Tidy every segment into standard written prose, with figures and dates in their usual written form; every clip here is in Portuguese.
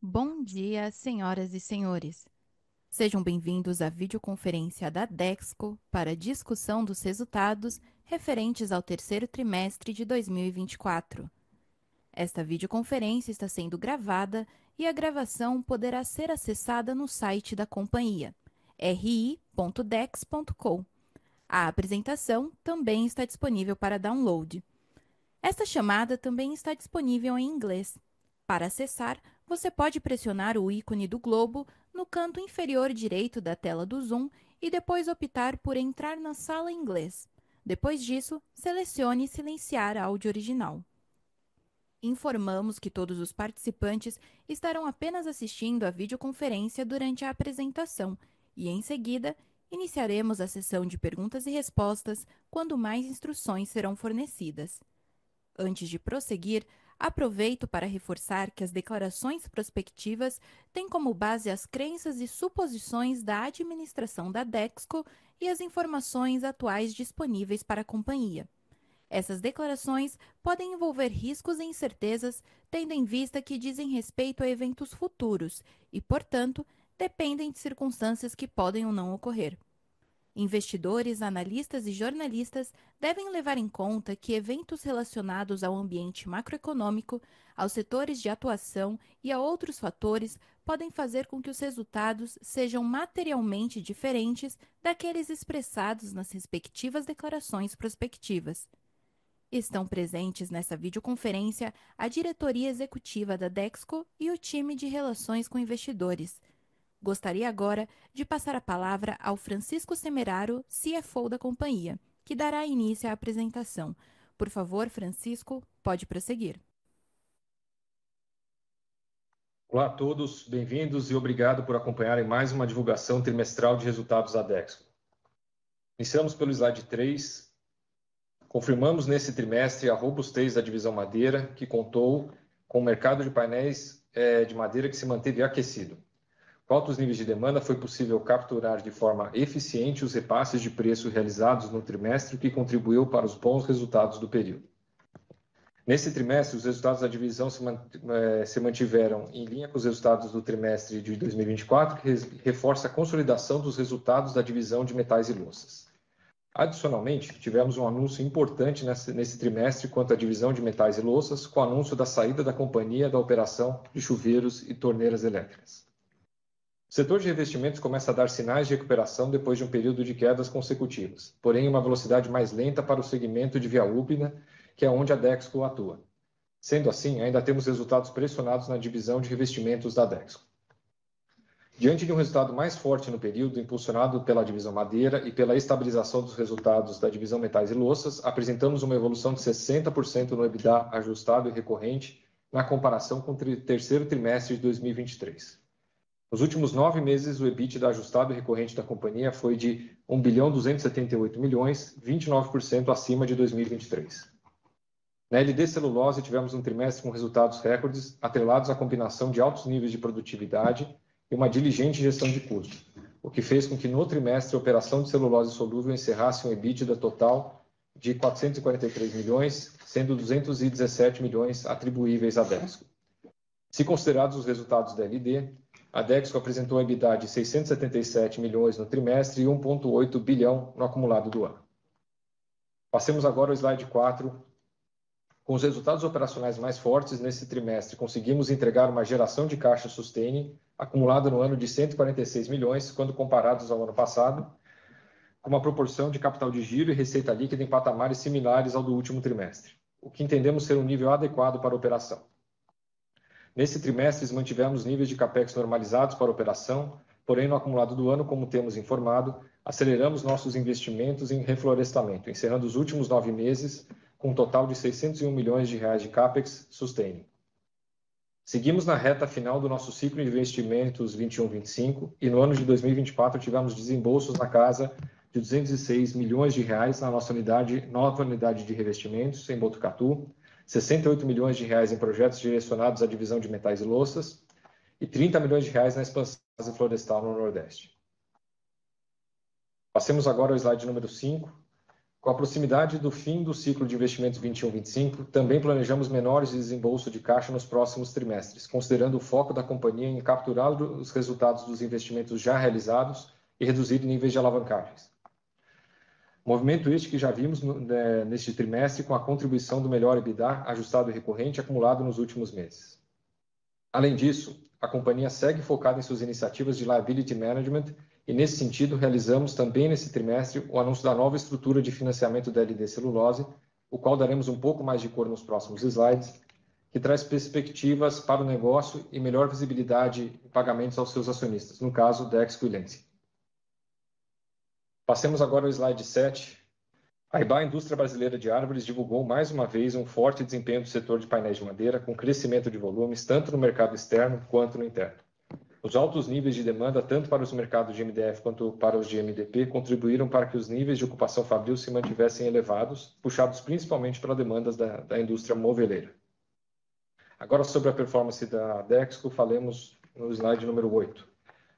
Bom dia, senhoras e senhores. Sejam bem-vindos à videoconferência da Dexco para a discussão dos resultados referentes ao terceiro trimestre de 2024. Esta videoconferência está sendo gravada e a gravação poderá ser acessada no site da companhia, ri.dex.com. A apresentação também está disponível para download. Esta chamada também está disponível em inglês. Para acessar, você pode pressionar o ícone do globo no canto inferior direito da tela do Zoom e depois optar por entrar na sala em inglês. Depois disso, selecione silenciar áudio original. Informamos que todos os participantes estarão apenas assistindo a videoconferência durante a apresentação e, em seguida, iniciaremos a sessão de perguntas e respostas quando mais instruções serão fornecidas. Antes de prosseguir, aproveito para reforçar que as declarações prospectivas têm como base as crenças e suposições da administração da Dexco e as informações atuais disponíveis para a companhia. Essas declarações podem envolver riscos e incertezas, tendo em vista que dizem respeito a eventos futuros e, portanto, dependem de circunstâncias que podem ou não ocorrer. Investidores, analistas e jornalistas devem levar em conta que eventos relacionados ao ambiente macroeconômico, aos setores de atuação e a outros fatores podem fazer com que os resultados sejam materialmente diferentes daqueles expressados nas respectivas declarações prospectivas. Estão presentes nessa videoconferência a diretoria executiva da Dexco e o time de relações com investidores. Gostaria agora de passar a palavra ao Francisco Semeraro, CFO da companhia, que dará início à apresentação. Por favor, Francisco, pode prosseguir. Olá a todos, bem-vindos e obrigado por acompanharem mais uma divulgação trimestral de resultados da Dexco. Iniciamos pelo slide 3. Confirmamos nesse trimestre a robustez da divisão madeira, que contou com o mercado de painéis de madeira que se manteve aquecido. Com altos níveis de demanda, foi possível capturar de forma eficiente os repasses de preço realizados no trimestre, o que contribuiu para os bons resultados do período. Nesse trimestre, os resultados da divisão se mantiveram em linha com os resultados do trimestre de 2024, que reforça a consolidação dos resultados da divisão de metais e louças. Adicionalmente, tivemos um anúncio importante nesse trimestre quanto à divisão de metais e louças, com o anúncio da saída da companhia da operação de chuveiros e torneiras elétricas. O setor de revestimentos começa a dar sinais de recuperação depois de um período de quedas consecutivas, porém uma velocidade mais lenta para o segmento de via úmida, que é onde a Dexco atua. Sendo assim, ainda temos resultados pressionados na divisão de revestimentos da Dexco. Diante de um resultado mais forte no período, impulsionado pela divisão madeira e pela estabilização dos resultados da divisão metais e louças, apresentamos uma evolução de 60% no EBITDA ajustado e recorrente na comparação com o terceiro trimestre de 2023. Nos últimos 9 meses, o EBITDA ajustado e recorrente da companhia foi de 1.278 bilhões, 29% acima de 2023. Na LD Celulose, tivemos um trimestre com resultados recordes, atrelados à combinação de altos níveis de produtividade e uma diligente gestão de custos, o que fez com que no trimestre a operação de celulose solúvel encerrasse um EBITDA total de 443 milhões, sendo 217 milhões atribuíveis à Dexco. Se considerados os resultados da LD, a Dexco apresentou um EBITDA de 677 milhões no trimestre e 1,8 bilhão no acumulado do ano. Passemos agora ao slide 4. Com os resultados operacionais mais fortes nesse trimestre, conseguimos entregar uma geração de caixa sustaining acumulada no ano de 146 milhões, quando comparados ao ano passado, com uma proporção de capital de giro e receita líquida em patamares similares ao do último trimestre, o que entendemos ser um nível adequado para a operação. Nesse trimestre, mantivemos níveis de capex normalizados para a operação, porém, no acumulado do ano, como temos informado, aceleramos nossos investimentos em reflorestamento, encerrando os últimos 9 meses com um total de 601 milhões de reais de capex sustaining. Seguimos na reta final do nosso ciclo de investimentos 21-25 e no ano de 2024 tivemos desembolsos na casa de 206 milhões de reais na nossa nova unidade de revestimentos em Botucatu, 68 milhões de reais em projetos direcionados à divisão de metais e louças e 30 milhões de reais na expansão da base florestal no Nordeste. Passemos agora ao slide número 5. Com a proximidade do fim do ciclo de investimentos 21-25, também planejamos menores desembolso de caixa nos próximos trimestres, considerando o foco da companhia em capturar os resultados dos investimentos já realizados e reduzir níveis de alavancagens. Movimento este que já vimos neste trimestre com a contribuição do melhor EBITDA ajustado e recorrente acumulado nos últimos meses. Além disso, a companhia segue focada em suas iniciativas de liability management e, nesse sentido, realizamos também nesse trimestre o anúncio da nova estrutura de financiamento da LD Celulose, o qual daremos um pouco mais de cor nos próximos slides, que traz perspectivas para o negócio e melhor visibilidade em pagamentos aos seus acionistas, no caso, Dexco e Lenzing. Passemos agora ao slide 7. A IBA, Indústria Brasileira de Árvores, divulgou mais uma vez um forte desempenho do setor de painéis de madeira, com crescimento de volumes tanto no mercado externo quanto no interno. Os altos níveis de demanda, tanto para os mercados de MDF quanto para os de MDP, contribuíram para que os níveis de ocupação fabril se mantivessem elevados, puxados principalmente pelas demandas da indústria moveleira. Agora, sobre a performance da Dexco, falemos no slide número 8.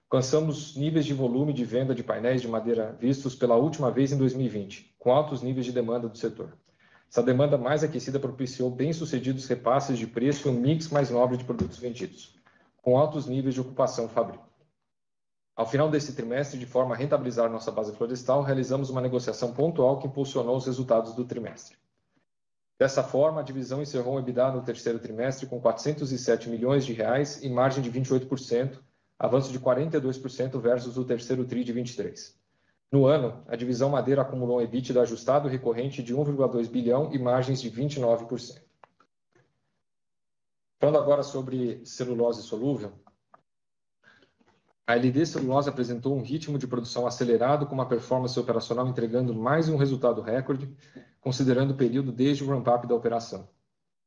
Alcançamos níveis de volume de venda de painéis de madeira vistos pela última vez em 2020, com altos níveis de demanda do setor. Essa demanda mais aquecida propiciou bem-sucedidos repasses de preço e um mix mais nobre de produtos vendidos, com altos níveis de ocupação fabril. Ao final desse trimestre, de forma a rentabilizar nossa base florestal, realizamos uma negociação pontual que impulsionou os resultados do trimestre. Dessa forma, a divisão encerrou o EBITDA no terceiro trimestre com R$ 407 milhões e margem de 28%, avanço de 42% versus o terceiro TRI de 23. No ano, a divisão Madeira acumulou um EBITDA ajustado recorrente de 1,2 bilhão e margens de 29%. Falando agora sobre celulose solúvel, a LD Celulose apresentou um ritmo de produção acelerado com uma performance operacional entregando mais um resultado recorde, considerando o período desde o ramp-up da operação.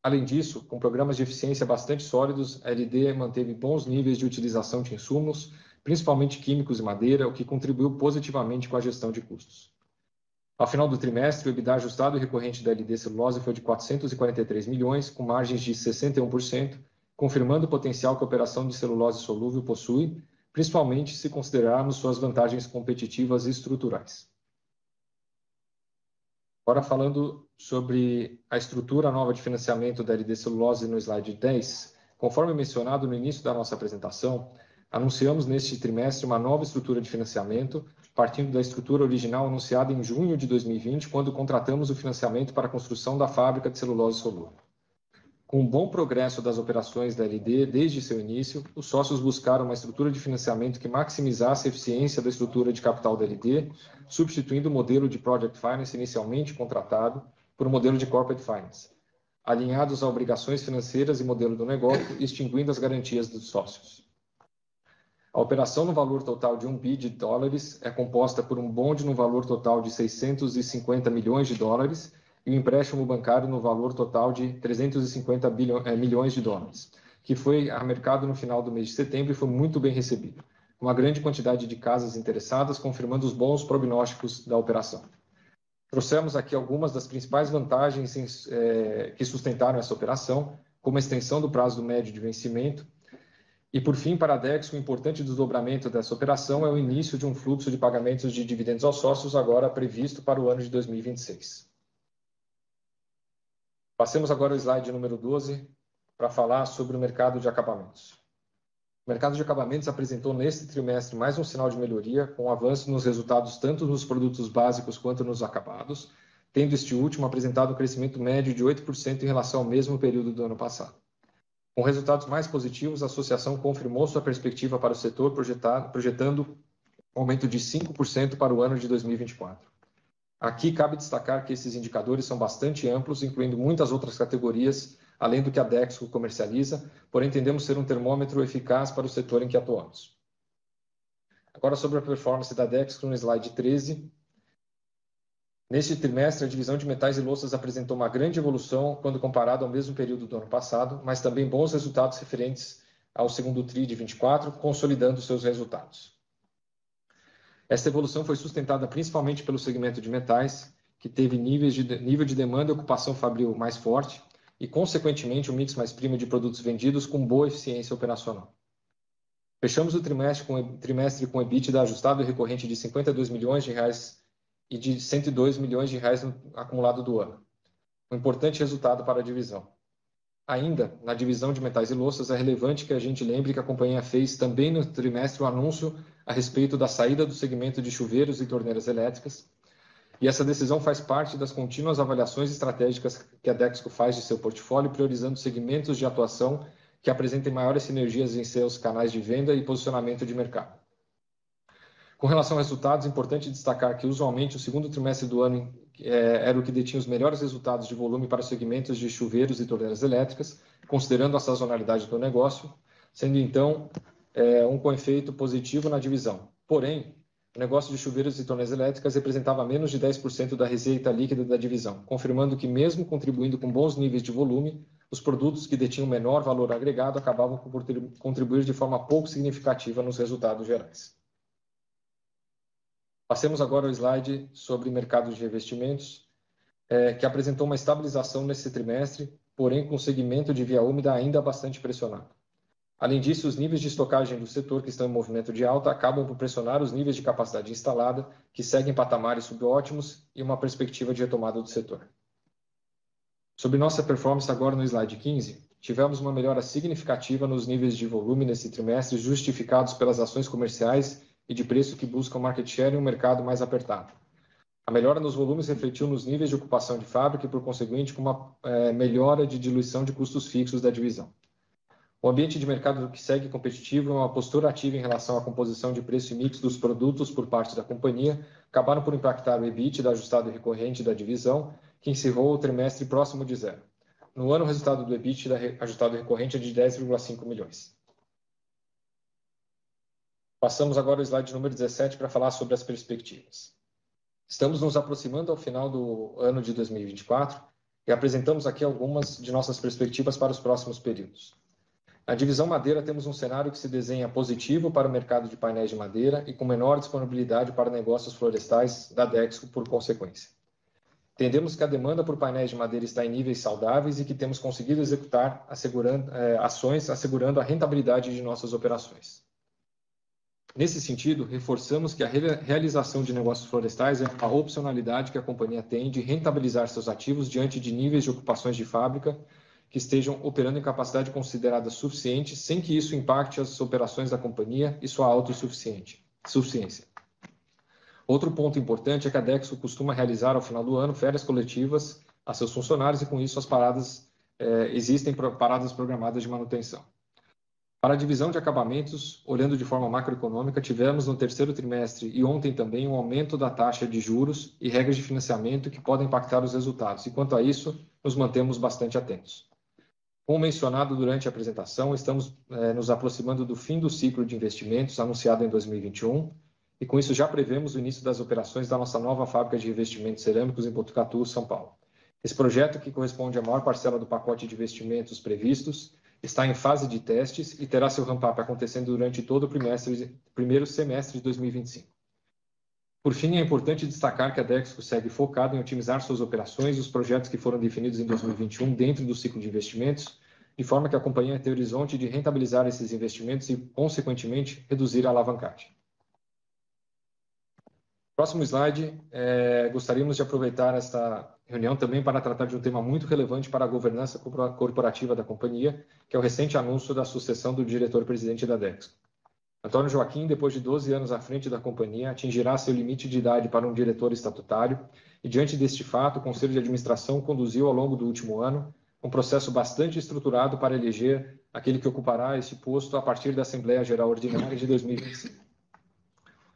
Além disso, com programas de eficiência bastante sólidos, a LD manteve bons níveis de utilização de insumos, principalmente químicos e madeira, o que contribuiu positivamente com a gestão de custos. Ao final do trimestre, o EBITDA ajustado e recorrente da LD Celulose foi de 443 milhões, com margens de 61%, confirmando o potencial que a operação de celulose solúvel possui, principalmente se considerarmos suas vantagens competitivas e estruturais. Agora falando sobre a estrutura nova de financiamento da LD Celulose no slide 10, conforme mencionado no início da nossa apresentação, anunciamos neste trimestre uma nova estrutura de financiamento, partindo da estrutura original anunciada em junho de 2020, quando contratamos o financiamento para a construção da fábrica de celulose solúvel. Com um bom progresso das operações da LD desde seu início, os sócios buscaram uma estrutura de financiamento que maximizasse a eficiência da estrutura de capital da LD, substituindo o modelo de Project Finance inicialmente contratado por um modelo de Corporate Finance, alinhados a obrigações financeiras e modelo do negócio, extinguindo as garantias dos sócios. A operação no valor total de $1 bilhão é composta por um bonde no valor total de $650 milhões e um empréstimo bancário no valor total de $350 milhões, que foi a mercado no final do mês de setembro e foi muito bem recebido, com uma grande quantidade de casas interessadas, confirmando os bons prognósticos da operação. Trouxemos aqui algumas das principais vantagens que sustentaram essa operação, como a extensão do prazo do médio de vencimento. E, por fim, para a Dexco, o importante desdobramento dessa operação é o início de um fluxo de pagamentos de dividendos aos sócios, agora previsto para o ano de 2026. Passemos agora ao slide número 12, para falar sobre o mercado de acabamentos. O mercado de acabamentos apresentou neste trimestre mais um sinal de melhoria, com avanço nos resultados tanto nos produtos básicos quanto nos acabados, tendo este último apresentado um crescimento médio de 8% em relação ao mesmo período do ano passado. Com resultados mais positivos, a associação confirmou sua perspectiva para o setor, projetando um aumento de 5% para o ano de 2024. Aqui cabe destacar que esses indicadores são bastante amplos, incluindo muitas outras categorias, além do que a Dexco comercializa, porém entendemos ser um termômetro eficaz para o setor em que atuamos. Agora sobre a performance da Dexco no slide 13. Neste trimestre, a divisão de metais e louças apresentou uma grande evolução quando comparado ao mesmo período do ano passado, mas também bons resultados referentes ao segundo TRI de 24, consolidando seus resultados. Esta evolução foi sustentada principalmente pelo segmento de metais, que teve nível de demanda e ocupação fabril mais forte e, consequentemente, um mix mais premium de produtos vendidos com boa eficiência operacional. Fechamos o trimestre com EBITDA ajustado e recorrente de R$ 52 milhões e de R$ 102 milhões no acumulado do ano. Um importante resultado para a divisão. Ainda, na divisão de metais e louças, é relevante que a gente lembre que a companhia fez também no trimestre um anúncio a respeito da saída do segmento de chuveiros e torneiras elétricas, e essa decisão faz parte das contínuas avaliações estratégicas que a Dexco faz de seu portfólio, priorizando segmentos de atuação que apresentem maiores sinergias em seus canais de venda e posicionamento de mercado. Com relação a resultados, é importante destacar que, usualmente, o segundo trimestre do ano era o que detinha os melhores resultados de volume para segmentos de chuveiros e torneiras elétricas, considerando a sazonalidade do negócio, sendo, então, com efeito positivo na divisão. Porém, o negócio de chuveiros e torneiras elétricas representava menos de 10% da receita líquida da divisão, confirmando que, mesmo contribuindo com bons níveis de volume, os produtos que detinham menor valor agregado acabavam por contribuir de forma pouco significativa nos resultados gerais. Passemos agora ao slide sobre mercado de revestimentos, que apresentou uma estabilização nesse trimestre, porém com o segmento de via úmida ainda bastante pressionado. Além disso, os níveis de estocagem do setor que estão em movimento de alta acabam por pressionar os níveis de capacidade instalada, que seguem patamares subótimos e uma perspectiva de retomada do setor. Sobre nossa performance agora no slide 15, tivemos uma melhora significativa nos níveis de volume nesse trimestre, justificados pelas ações comerciais e de preço que buscam market share em um mercado mais apertado. A melhora nos volumes refletiu nos níveis de ocupação de fábrica e, por conseguinte, com uma melhora de diluição de custos fixos da divisão. O ambiente de mercado que segue competitivo e uma postura ativa em relação à composição de preço e mix dos produtos por parte da companhia acabaram por impactar o EBITDA ajustado recorrente da divisão, que encerrou o trimestre próximo de zero. No ano, o resultado do EBITDA ajustado recorrente é de 10,5 milhões. Passamos agora ao slide número 17 para falar sobre as perspectivas. Estamos nos aproximando ao final do ano de 2024 e apresentamos aqui algumas de nossas perspectivas para os próximos períodos. Na divisão madeira, temos um cenário que se desenha positivo para o mercado de painéis de madeira e com menor disponibilidade para negócios florestais da Dexco por consequência. Entendemos que a demanda por painéis de madeira está em níveis saudáveis e que temos conseguido executar ações assegurando a rentabilidade de nossas operações. Nesse sentido, reforçamos que a realização de negócios florestais é a opcionalidade que a companhia tem de rentabilizar seus ativos diante de níveis de ocupações de fábrica que estejam operando em capacidade considerada suficiente, sem que isso impacte as operações da companhia e sua autossuficiência. Outro ponto importante é que a Dexco costuma realizar ao final do ano férias coletivas a seus funcionários e, com isso, existem paradas programadas de manutenção. Para a divisão de acabamentos, olhando de forma macroeconômica, tivemos no terceiro trimestre e ontem também um aumento da taxa de juros e regras de financiamento que podem impactar os resultados. E quanto a isso, nos mantemos bastante atentos. Como mencionado durante a apresentação, estamos nos aproximando do fim do ciclo de investimentos anunciado em 2021 e com isso já prevemos o início das operações da nossa nova fábrica de revestimentos cerâmicos em Botucatu, São Paulo. Esse projeto, que corresponde à maior parcela do pacote de investimentos previstos, está em fase de testes e terá seu ramp-up acontecendo durante todo o primeiro semestre de 2025. Por fim, é importante destacar que a Dexco segue focada em otimizar suas operações e os projetos que foram definidos em 2021 dentro do ciclo de investimentos, de forma que a companhia tenha o horizonte de rentabilizar esses investimentos e, consequentemente, reduzir a alavancagem. Próximo slide, gostaríamos de aproveitar esta reunião também para tratar de um tema muito relevante para a governança corporativa da companhia, que é o recente anúncio da sucessão do diretor-presidente da Dexco. Antônio Joaquim, depois de 12 anos à frente da companhia, atingirá seu limite de idade para um diretor estatutário e, diante deste fato, o Conselho de Administração conduziu ao longo do último ano um processo bastante estruturado para eleger aquele que ocupará este posto a partir da Assembleia Geral Ordinária de 2025.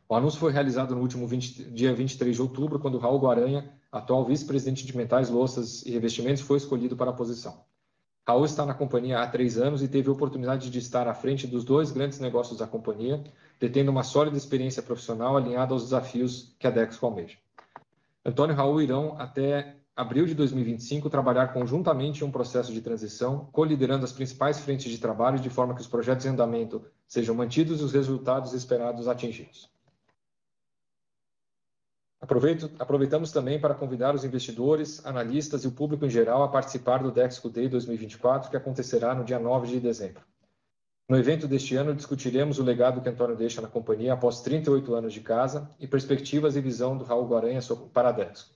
O anúncio foi realizado no último dia 23 de outubro, quando Raul Guaranha, atual vice-presidente de metais, louças e revestimentos, foi escolhido para a posição. Raul está na companhia há 3 anos e teve a oportunidade de estar à frente dos 2 grandes negócios da companhia, detendo uma sólida experiência profissional alinhada aos desafios que a Dexco almeja. Antônio e Raul irão, até abril de 2025, trabalhar conjuntamente em um processo de transição, coliderando as principais frentes de trabalho de forma que os projetos em andamento sejam mantidos e os resultados esperados atingidos. Aproveitamos também para convidar os investidores, analistas e o público em geral a participar do Dexco Day 2024, que acontecerá no dia 9 de dezembro. No evento deste ano, discutiremos o legado que Antônio deixa na companhia após 38 anos de casa e perspectivas e visão do Raul Guaranha para a Dexco.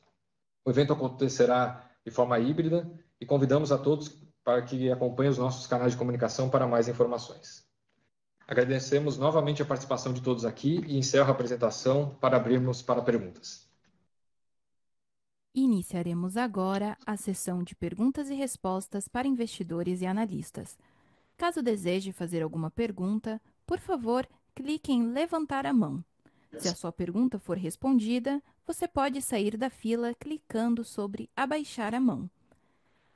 O evento acontecerá de forma híbrida e convidamos a todos para que acompanhem os nossos canais de comunicação para mais informações. Agradecemos novamente a participação de todos aqui e encerro a apresentação para abrirmos para perguntas. Iniciaremos agora a sessão de perguntas e respostas para investidores e analistas. Caso deseje fazer alguma pergunta, por favor, clique em levantar a mão. Se a sua pergunta for respondida, você pode sair da fila clicando sobre abaixar a mão.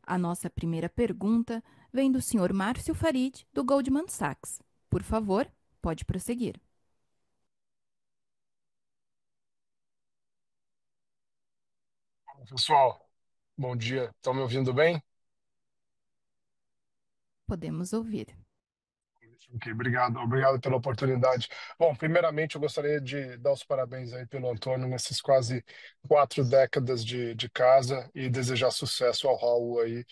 A nossa primeira pergunta vem do Sr. Márcio Farid, do Goldman Sachs. Por favor, pode prosseguir. Pessoal, bom dia. Estão me ouvindo bem? Podemos ouvir. Ok, obrigado. Obrigado pela oportunidade. Bom, primeiramente eu gostaria de dar os parabéns aí pelo Antônio nessas quase 4 décadas de casa e desejar sucesso ao Raul aí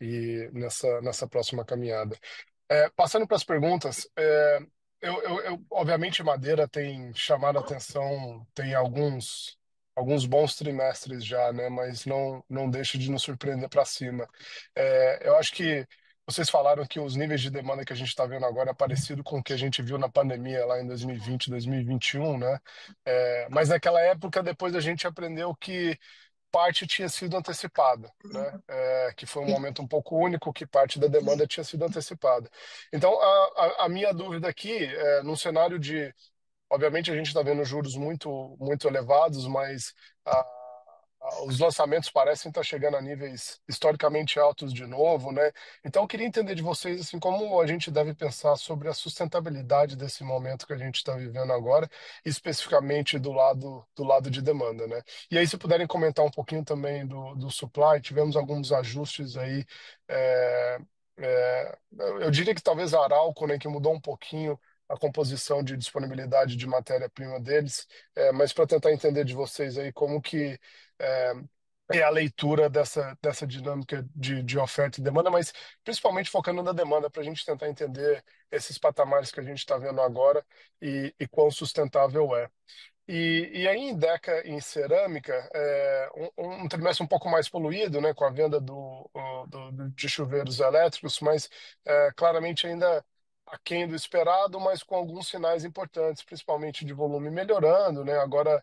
e nessa próxima caminhada. Passando para as perguntas, obviamente madeira tem chamado a atenção, tem alguns bons trimestres já, né? Mas não deixa de nos surpreender para cima. Eu acho que vocês falaram que os níveis de demanda que a gente está vendo agora é parecido com o que a gente viu na pandemia lá em 2020, 2021, né? Mas naquela época, depois a gente aprendeu que parte tinha sido antecipada, né? Que foi um momento um pouco único que parte da demanda tinha sido antecipada. Então, a minha dúvida aqui, num cenário de, obviamente a gente está vendo juros muito elevados, mas os lançamentos parecem estar chegando a níveis historicamente altos de novo, né? Então, eu queria entender de vocês assim como a gente deve pensar sobre a sustentabilidade desse momento que a gente está vivendo agora, especificamente do lado de demanda, né? E aí, se puderem comentar um pouquinho também do supply, tivemos alguns ajustes aí. é, eu diria que talvez a Arauco, né, que mudou um pouquinho a composição de disponibilidade de matéria-prima deles, mas para tentar entender de vocês aí como que é, é a leitura dessa dinâmica de oferta e demanda, mas principalmente focando na demanda, para a gente tentar entender esses patamares que a gente está vendo agora e quão sustentável é. E aí em Deca, em cerâmica, um trimestre um pouco mais poluído, né, com a venda de chuveiros elétricos, mas claramente ainda aquém do esperado, mas com alguns sinais importantes, principalmente de volume melhorando, né? Agora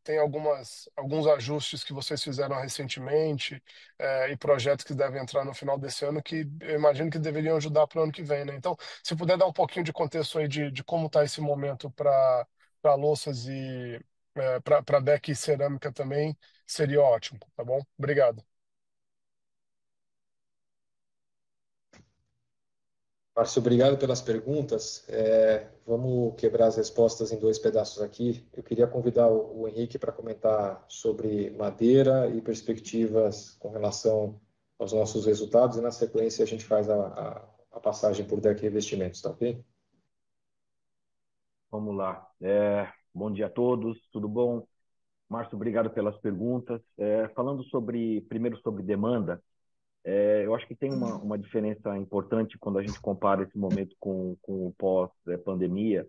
tem alguns ajustes que vocês fizeram recentemente e projetos que devem entrar no final desse ano que eu imagino que deveriam ajudar para o ano que vem, né? Então, se puder dar um pouquinho de contexto aí de como está esse momento para louças e para deck e cerâmica também, seria ótimo, tá bom? Obrigado. Márcio, obrigado pelas perguntas. Vamos quebrar as respostas em dois pedaços aqui. Eu queria convidar o Henrique para comentar sobre madeira e perspectivas com relação aos nossos resultados, e na sequência a gente faz a passagem por deck investimentos, tá ok? Vamos lá. Bom dia a todos, tudo bom? Márcio, obrigado pelas perguntas. Falando primeiro sobre demanda, eu acho que tem uma diferença importante quando a gente compara esse momento com o pós-pandemia.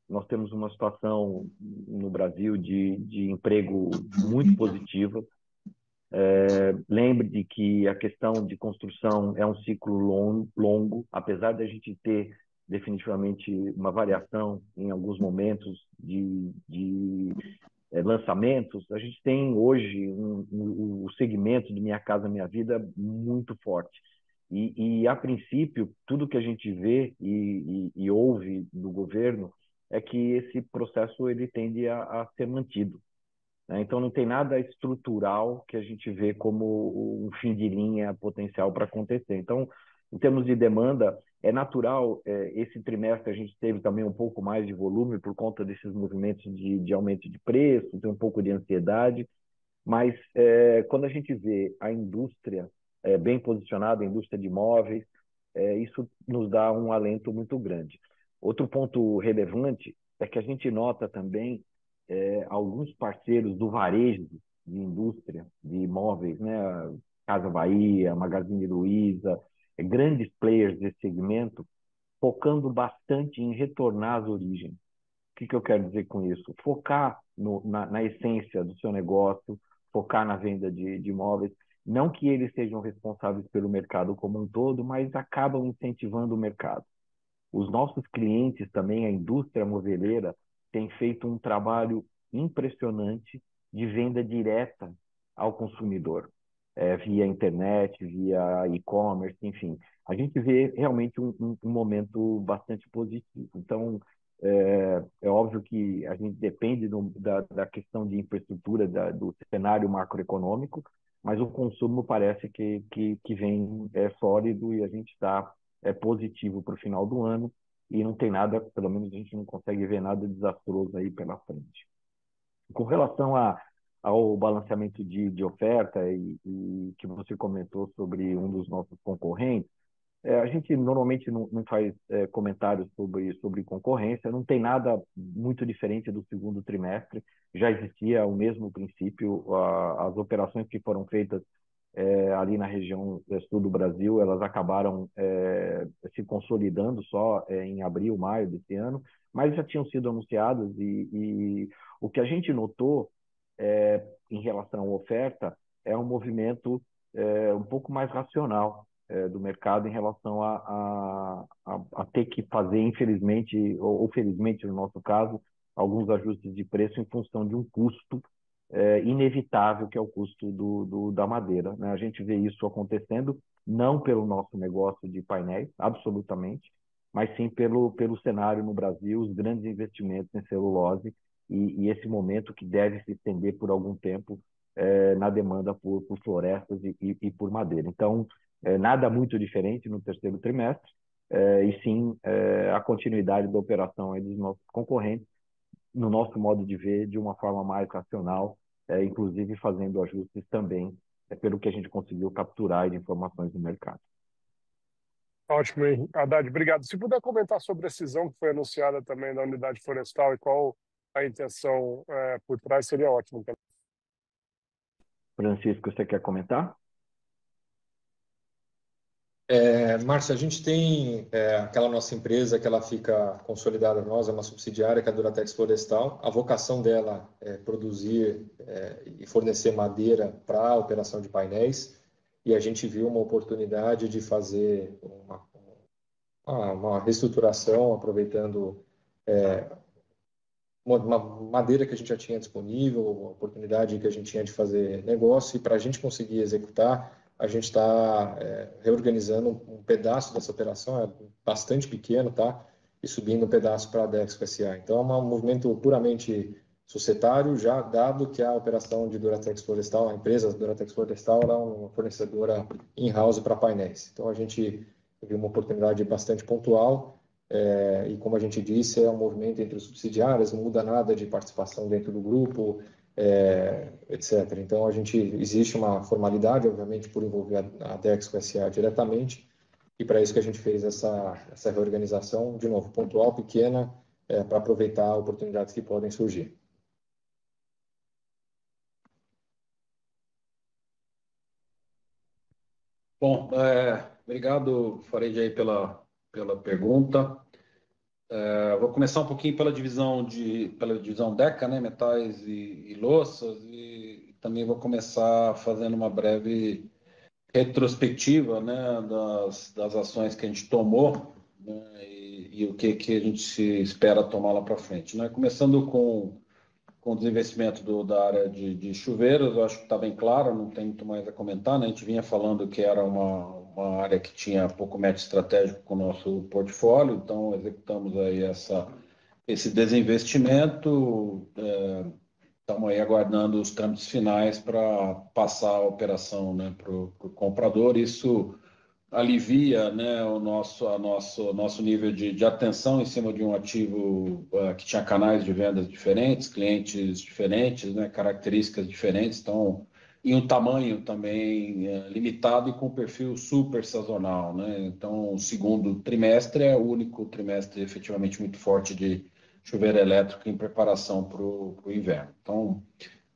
Nós temos uma situação no Brasil de emprego muito positiva. Lembre de que a questão de construção é um ciclo longo, apesar de a gente ter definitivamente uma variação em alguns momentos de lançamentos, a gente tem hoje o segmento de Minha Casa Minha Vida muito forte. A princípio, tudo que a gente vê e ouve do governo é que esse processo ele tende a ser mantido, né? Então, não tem nada estrutural que a gente vê como um fim de linha potencial para acontecer. Então, em termos de demanda, é natural, esse trimestre a gente teve também um pouco mais de volume por conta desses movimentos de aumento de preço, tem um pouco de ansiedade, mas quando a gente vê a indústria bem posicionada, a indústria de imóveis, isso nos dá um alento muito grande. Outro ponto relevante é que a gente nota também alguns parceiros do varejo de indústria de imóveis, né? Casa Bahia, Magazine Luiza, grandes players desse segmento, focando bastante em retornar às origens. O que eu quero dizer com isso? Focar na essência do seu negócio, focar na venda de imóveis. Não que eles sejam responsáveis pelo mercado como um todo, mas acabam incentivando o mercado. Os nossos clientes também, a indústria moveleira, tem feito um trabalho impressionante de venda direta ao consumidor, via internet, via e-commerce, enfim. A gente vê realmente um momento bastante positivo. Então, é óbvio que a gente depende da questão de infraestrutura, do cenário macroeconômico, mas o consumo parece que vem sólido e a gente está positivo para o final do ano e não tem nada, pelo menos a gente não consegue ver nada desastroso aí pela frente. Com relação ao balanceamento de oferta e que você comentou sobre um dos nossos concorrentes, a gente normalmente não faz comentários sobre concorrência, não tem nada muito diferente do segundo trimestre, já existia o mesmo princípio, as operações que foram feitas ali na região sul do Brasil, elas acabaram se consolidando só em abril, maio desse ano, mas já tinham sido anunciadas e o que a gente notou em relação à oferta é um movimento um pouco mais racional do mercado em relação a ter que fazer, infelizmente ou felizmente no nosso caso, alguns ajustes de preço em função de um custo inevitável, que é o custo da madeira, né? A gente vê isso acontecendo não pelo nosso negócio de painéis, absolutamente, mas sim pelo cenário no Brasil, os grandes investimentos em celulose e esse momento que deve se estender por algum tempo na demanda por florestas e por madeira. Então, nada muito diferente no terceiro trimestre, e sim a continuidade da operação aí dos nossos concorrentes, no nosso modo de ver, de uma forma mais racional, inclusive fazendo ajustes também, pelo que a gente conseguiu capturar de informações do mercado. Ótimo, hein? Haddad, obrigado. Se puder comentar sobre a cisão que foi anunciada também da unidade florestal e qual a intenção por trás, seria ótimo. Francisco, você quer comentar? Márcio, a gente tem aquela nossa empresa que ela fica consolidada nós, é uma subsidiária que é a Duratex Florestal. A vocação dela é produzir e fornecer madeira para a operação de painéis e a gente viu uma oportunidade de fazer uma reestruturação aproveitando uma madeira que a gente já tinha disponível, uma oportunidade que a gente tinha de fazer negócio, e para a gente conseguir executar, a gente está reorganizando um pedaço dessa operação, é bastante pequeno, tá? E subindo um pedaço para a Dexco S.A. Então, é um movimento puramente societário, já dado que a operação de Duratex Florestal, a empresa Duratex Florestal, ela é uma fornecedora in-house para painéis. Então, a gente viu uma oportunidade bastante pontual, e como a gente disse, é um movimento entre os subsidiários, não muda nada de participação dentro do grupo, etc. Então, existe uma formalidade, obviamente, por envolver a Dexco S.A. diretamente, e para isso que a gente fez essa reorganização, de novo, pontual, pequena, para aproveitar oportunidades que podem surgir. Bom, obrigado, Farid, aí pela pergunta. Vou começar um pouquinho pela divisão DECA, né, metais e louças, e também vou começar fazendo uma breve retrospectiva, né, das ações que a gente tomou, né, e o que a gente espera tomar lá para frente, né? Começando com o desinvestimento da área de chuveiros, eu acho que está bem claro, não tem muito mais a comentar, né? A gente vinha falando que era uma área que tinha pouco match estratégico com o nosso portfólio, então executamos aí esse desinvestimento, estamos aí aguardando os trâmites finais para passar a operação, né, para o comprador. Isso alivia, né, o nosso nível de atenção em cima de um ativo que tinha canais de vendas diferentes, clientes diferentes, né, características diferentes, então, e um tamanho também limitado e com perfil super sazonal, né? Então, o segundo trimestre é o único trimestre efetivamente muito forte de chuveiro elétrico em preparação para o inverno. Então,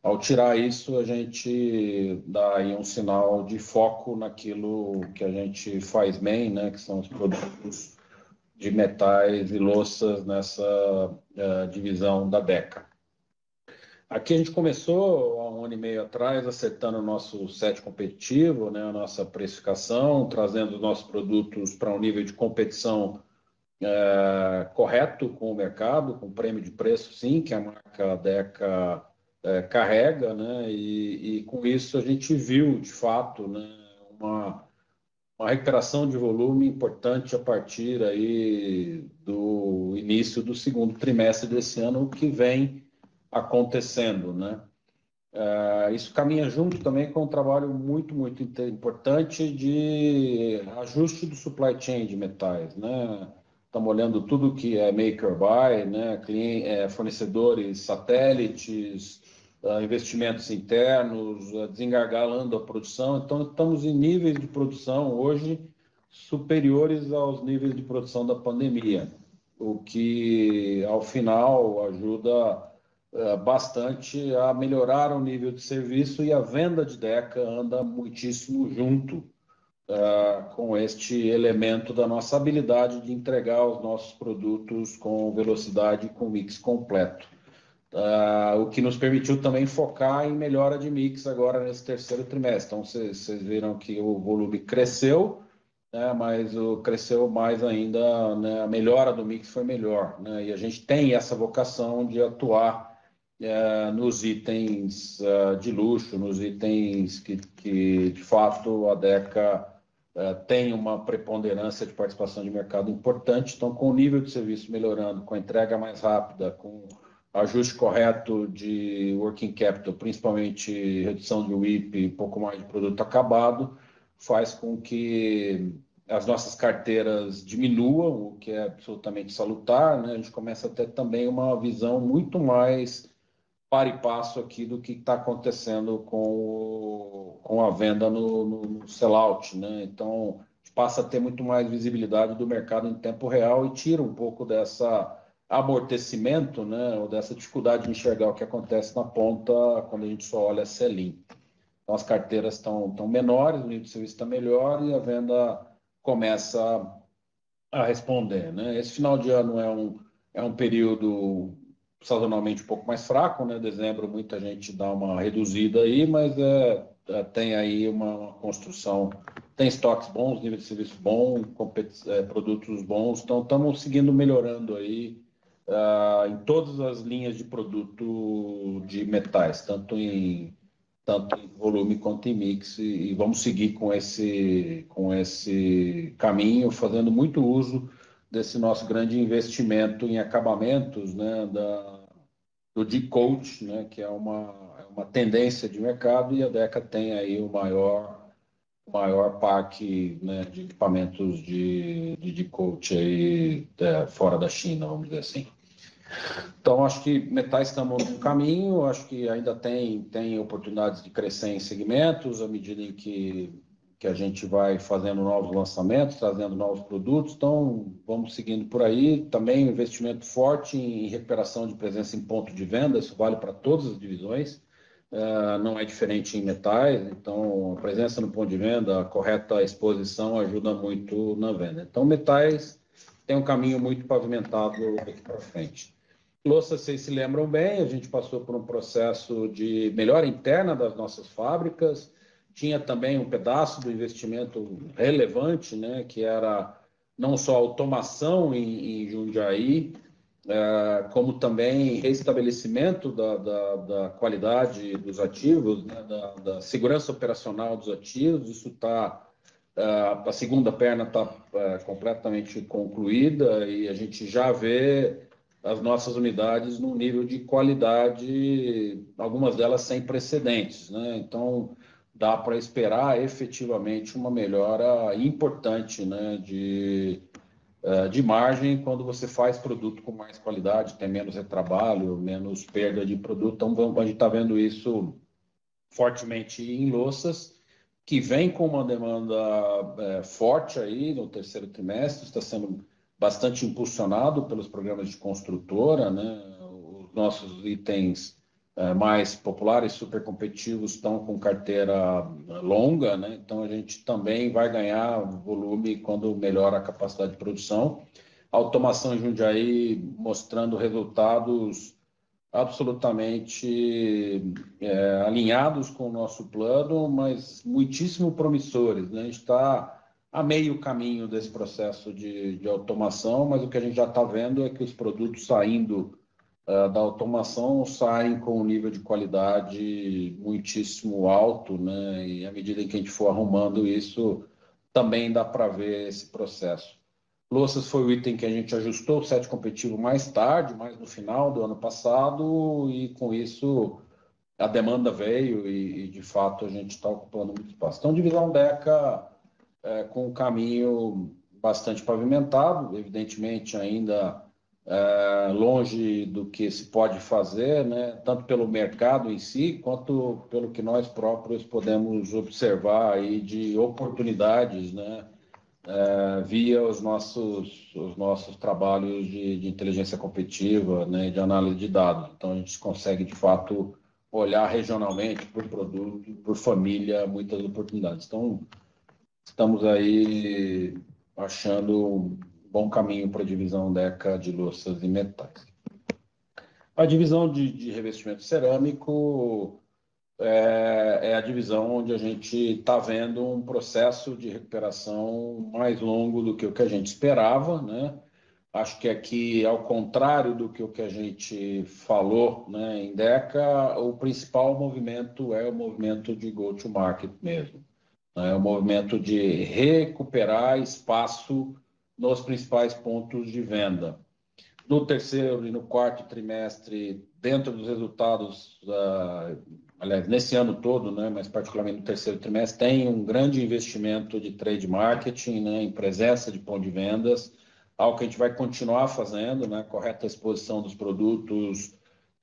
ao tirar isso, a gente dá aí um sinal de foco naquilo que a gente faz bem, né, que são os produtos de metais e louças nessa divisão da Deca. Aqui a gente começou há 1 ano e meio atrás acertando o nosso set competitivo, né, a nossa precificação, trazendo os nossos produtos para um nível de competição correto com o mercado, com prêmio de preço, sim, que a marca Deca carrega, né, e com isso a gente viu, de fato, né, uma recuperação de volume importante a partir aí do início do segundo trimestre desse ano, o que vem acontecendo, né? Isso caminha junto também com um trabalho muito importante de ajuste do supply chain de metais, né? Estamos olhando tudo que é make or buy, né? Fornecedores satélites, investimentos internos, desengargalando a produção. Então, estamos em níveis de produção hoje superiores aos níveis de produção da pandemia, o que, ao final, ajuda bastante a melhorar o nível de serviço, e a venda de Deca anda muitíssimo junto com este elemento da nossa habilidade de entregar os nossos produtos com velocidade e com mix completo. O que nos permitiu também focar em melhora de mix agora nesse terceiro trimestre. Então, vocês viram que o volume cresceu, né, mas cresceu mais ainda, né, a melhora do mix foi melhor, né, e a gente tem essa vocação de atuar nos itens de luxo, nos itens que de fato a Deca tem uma preponderância de participação de mercado importante. Então, com o nível de serviço melhorando, com a entrega mais rápida, com ajuste correto de working capital, principalmente redução de WIP e pouco mais de produto acabado, faz com que as nossas carteiras diminuam, o que é absolutamente salutar, né? A gente começa a ter também uma visão muito mais par e passo aqui do que está acontecendo com a venda no sellout, né? Então, a gente passa a ter muito mais visibilidade do mercado em tempo real e tira um pouco dessa amortecimento, né, ou dessa dificuldade de enxergar o que acontece na ponta quando a gente só olha sell-in. Então, as carteiras estão menores, o nível de serviço está melhor e a venda começa a responder, né? Esse final de ano é um período sazonalmente um pouco mais fraco, né? Dezembro muita gente dá uma reduzida aí, mas tem aí uma construção, tem estoques bons, nível de serviço bom, produtos bons, então estamos seguindo melhorando aí em todas as linhas de produto de metais, tanto em volume quanto em mix, e vamos seguir com esse caminho, fazendo muito uso desse nosso grande investimento em acabamentos, né, do D-Coat, né, que é uma tendência de mercado, e a Deca tem aí o maior parque, né, de equipamentos de D-Coat aí, fora da China, vamos dizer assim. Então, acho que metais estamos no caminho, acho que ainda tem oportunidades de crescer em segmentos, à medida em que a gente vai fazendo novos lançamentos, trazendo novos produtos, então vamos seguindo por aí. Também um investimento forte em recuperação de presença em ponto de venda, isso vale para todas as divisões, não é diferente em metais, então a presença no ponto de venda, a correta exposição ajuda muito na venda. Então, metais tem um caminho muito pavimentado daqui para frente. Louça, vocês se lembram bem, a gente passou por um processo de melhora interna das nossas fábricas, tinha também um pedaço do investimento relevante, né, que era não só automação em Jundiaí, como também restabelecimento da qualidade dos ativos, né, da segurança operacional dos ativos. Isso está, a segunda perna está completamente concluída e a gente já vê as nossas unidades num nível de qualidade, algumas delas sem precedentes, né? Então, dá para esperar efetivamente uma melhora importante, né, de margem quando você faz produto com mais qualidade, tem menos retrabalho, menos perda de produto. Então, a gente está vendo isso fortemente em louças, que vem com uma demanda forte aí no terceiro trimestre, está sendo bastante impulsionado pelos programas de construtora, né? Os nossos itens mais populares, super competitivos, estão com carteira longa, né? Então a gente também vai ganhar volume quando melhora a capacidade de produção. a automação em Jundiaí mostrando resultados absolutamente alinhados com o nosso plano, mas muitíssimo promissores, né? A gente está a meio caminho desse processo de automação, mas o que a gente já está vendo é que os produtos saindo da automação saem com um nível de qualidade muitíssimo alto, né? E à medida em que a gente for arrumando isso, também dá para ver esse processo. Louças foi o item que a gente ajustou o set competitivo mais tarde, mais no final do ano passado, e com isso a demanda veio e de fato a gente está ocupando muito espaço. Então, divisão Deca com um caminho bastante pavimentado, evidentemente ainda longe do que se pode fazer, né? Tanto pelo mercado em si, quanto pelo que nós próprios podemos observar aí de oportunidades, né? Via os nossos trabalhos de inteligência competitiva, né, de análise de dados. Então, a gente consegue, de fato, olhar regionalmente por produto, por família, muitas oportunidades. Então, estamos aí achando um bom caminho para a divisão Deca de louças e metais. A divisão de revestimento cerâmico é a divisão onde a gente está vendo um processo de recuperação mais longo do que o que a gente esperava, né? Acho que aqui, ao contrário do que o que a gente falou, né, em Deca, o principal movimento é o movimento de go-to-market mesmo. É o movimento de recuperar espaço nos principais pontos de venda. No terceiro e no quarto trimestre, dentro dos resultados, aliás, nesse ano todo, né, mas particularmente no terceiro trimestre, tem um grande investimento de trade marketing, né, em presença de ponto de vendas, algo que a gente vai continuar fazendo, né, correta exposição dos produtos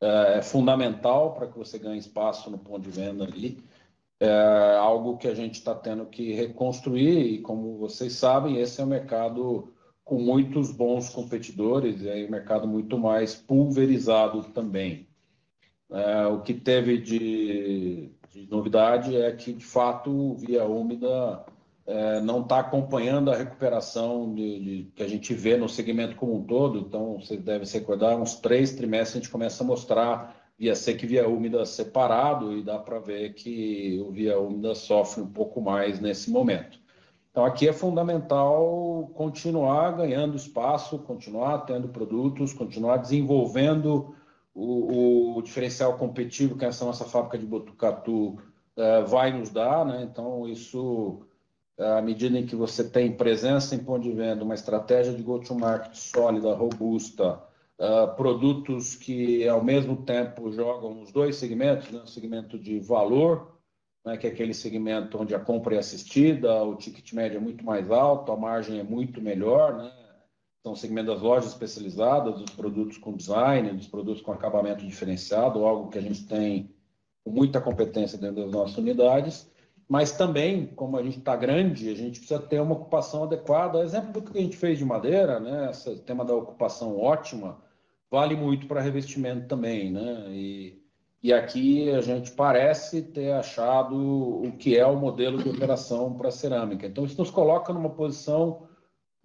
é fundamental para que você ganhe espaço no ponto de venda ali. É algo que a gente está tendo que reconstruir e, como vocês sabem, esse é um mercado com muitos bons competidores e aí um mercado muito mais pulverizado também. O que teve de novidade é que, de fato, o Via Úmida não está acompanhando a recuperação que a gente vê no segmento como um todo. Então, vocês devem se recordar, uns 3 trimestres a gente começa a mostrar Via Seca e Via Úmida separado e dá para ver que o Via Úmida sofre um pouco mais nesse momento. Então, aqui é fundamental continuar ganhando espaço, continuar tendo produtos, continuar desenvolvendo o diferencial competitivo que essa nossa fábrica de Botucatu vai nos dar, né? Então, isso, à medida em que você tem presença em ponto de venda, uma estratégia de go-to-market sólida, robusta, produtos que, ao mesmo tempo, jogam nos dois segmentos, né? O segmento de valor, né, que é aquele segmento onde a compra é assistida, o ticket médio é muito mais alto, a margem é muito melhor, né? São o segmento das lojas especializadas, dos produtos com design, dos produtos com acabamento diferenciado, algo que a gente tem com muita competência dentro das nossas unidades, mas também, como a gente está grande, a gente precisa ter uma ocupação adequada. Exemplo do que a gente fez de madeira, né? Esse tema da ocupação ótima, vale muito para revestimento também, né? E aqui a gente parece ter achado o que é o modelo de operação para cerâmica. Então, isso nos coloca numa posição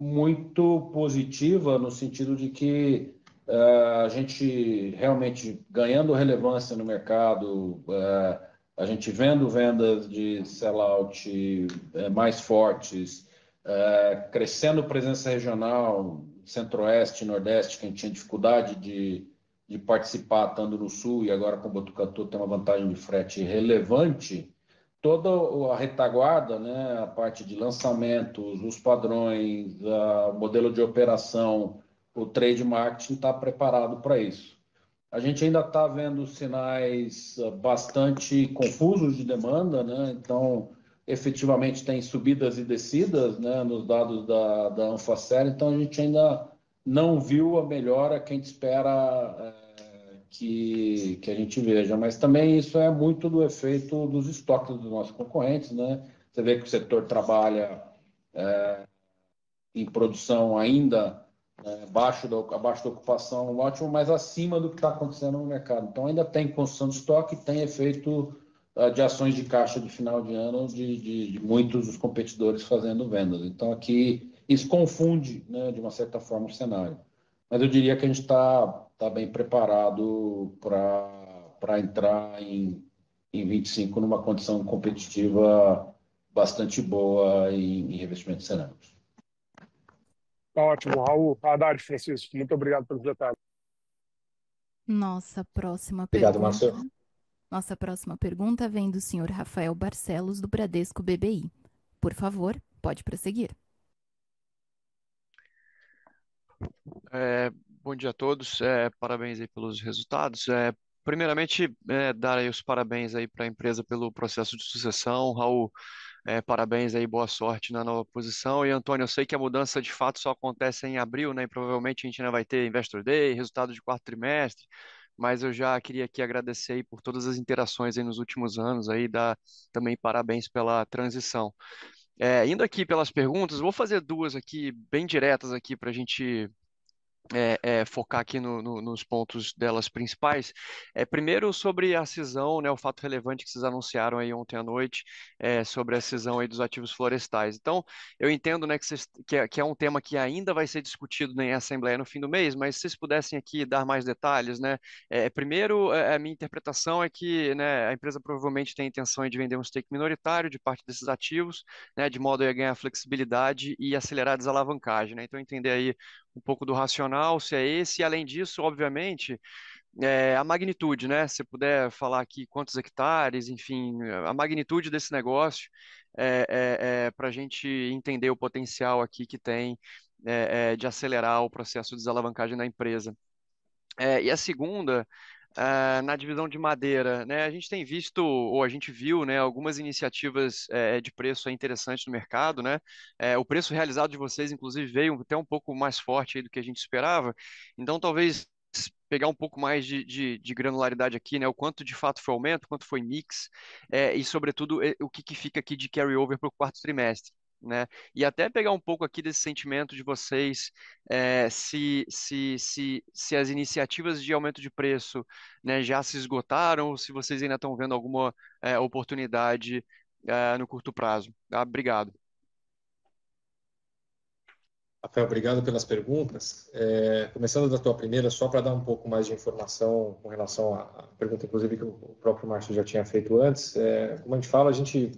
muito positiva, no sentido de que a gente realmente ganhando relevância no mercado, a gente vendo vendas de sell-out mais fortes, crescendo presença regional, Centro-Oeste e Nordeste, que a gente tinha dificuldade de participar estando no Sul e agora com o Botucatu tem uma vantagem de frete relevante, toda a retaguarda, né, a parte de lançamentos, os padrões, o modelo de operação, o trade marketing está preparado para isso. A gente ainda está vendo sinais bastante confusos de demanda, né? Então, efetivamente tem subidas e descidas, né, nos dados da Anfacer, então a gente ainda não viu a melhora que a gente espera que a gente veja, mas também isso é muito do efeito dos estoques dos nossos concorrentes, né? Você vê que o setor trabalha em produção ainda abaixo da ocupação, ótimo, mas acima do que está acontecendo no mercado. Então, ainda tem construção de estoque, tem efeito de ações de caixa de final de ano de muitos dos competidores fazendo vendas. Então, aqui, isso confunde, né, de uma certa forma, o cenário. Mas eu diria que a gente está bem preparado para entrar em 25 numa condição competitiva bastante boa em revestimentos cerâmicos. Tá ótimo, Raul. Haddad, Francisco, muito obrigado pelos detalhes. Nossa próxima Obrigado, pergunta. Márcio. Nossa próxima pergunta vem do senhor Rafael Barcelos, do Bradesco BBI. Por favor, pode prosseguir. Bom dia a todos, parabéns aí pelos resultados. Primeiramente, dar aí os parabéns aí para a empresa pelo processo de sucessão. Raul, parabéns aí, boa sorte na nova posição. E Antônio, eu sei que a mudança de fato só acontece em abril, né? E provavelmente a gente ainda vai ter Investor Day, resultado de quarto trimestre, mas eu já queria aqui agradecer aí por todas as interações aí nos últimos anos aí, dar também parabéns pela transição. Indo aqui pelas perguntas, vou fazer duas aqui bem diretas aqui para a gente focar aqui nos pontos delas principais. Primeiro, sobre a cisão, né, o fato relevante que vocês anunciaram aí ontem à noite, sobre a cisão aí dos ativos florestais. Então, eu entendo, né, que é um tema que ainda vai ser discutido, né, em Assembleia no fim do mês, mas se vocês pudessem aqui dar mais detalhes, né? Primeiro, a minha interpretação é que, né, a empresa provavelmente tem a intenção de vender um stake minoritário de parte desses ativos, né, de modo a ganhar flexibilidade e acelerar a desalavancagem, né? Então, entender aí um pouco do racional, se é esse, e além disso, obviamente, a magnitude, né? Se puder falar aqui quantos hectares, enfim, a magnitude desse negócio, para a gente entender o potencial aqui que tem de acelerar o processo de desalavancagem da empresa. E a segunda, na divisão de madeira, né, a gente tem visto, ou a gente viu, né, algumas iniciativas de preço aí interessantes no mercado, né? O preço realizado de vocês, inclusive, veio até um pouco mais forte aí do que a gente esperava. Então, talvez pegar um pouco mais de granularidade aqui, né? O quanto de fato foi aumento, quanto foi mix, e, sobretudo, o que fica aqui de carry-over para o quarto trimestre. Né? E até pegar um pouco aqui desse sentimento de vocês, se as iniciativas de aumento de preço, né, já se esgotaram ou se vocês ainda estão vendo alguma oportunidade no curto prazo. Tá? Obrigado. Rafael, obrigado pelas perguntas. Começando da tua primeira, só para dar um pouco mais de informação com relação à pergunta, inclusive, que o próprio Márcio já tinha feito antes. Como a gente fala, a gente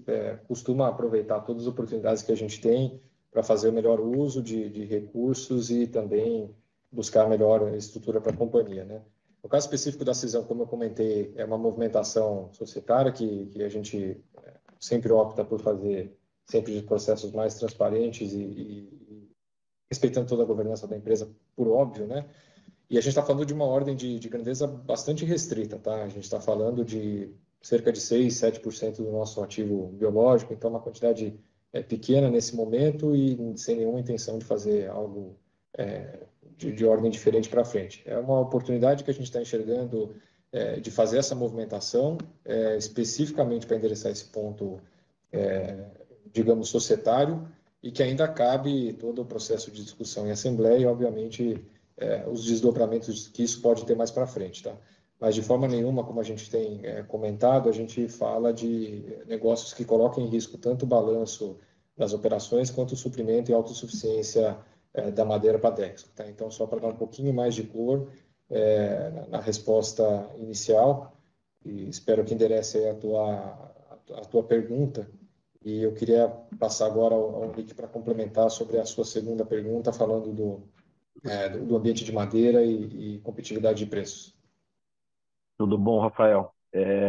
costuma aproveitar todas as oportunidades que a gente tem para fazer o melhor uso de recursos e também buscar a melhor estrutura para a companhia, né? No caso específico da cisão, como eu comentei, é uma movimentação societária que a gente sempre opta por fazer sempre de processos mais transparentes e respeitando toda a governança da empresa, por óbvio, né? E a gente está falando de uma ordem de grandeza bastante restrita, tá? A gente está falando de cerca de 6, 7% do nosso ativo biológico, então uma quantidade pequena nesse momento e sem nenhuma intenção de fazer algo de ordem diferente para frente. É uma oportunidade que a gente está enxergando de fazer essa movimentação, especificamente para endereçar esse ponto, digamos, societário, e que ainda cabe todo o processo de discussão em assembleia e, obviamente, os desdobramentos que isso pode ter mais para frente, tá? Mas, de forma nenhuma, como a gente tem comentado, a gente fala de negócios que colocam em risco tanto o balanço das operações quanto o suprimento e autossuficiência da madeira para a Dexco, tá? Então, só para dar um pouquinho mais de cor na resposta inicial, e espero que enderece a tua pergunta. E eu queria passar agora ao Rick para complementar sobre a sua segunda pergunta, falando do ambiente de madeira e competitividade de preços. Tudo bom, Rafael?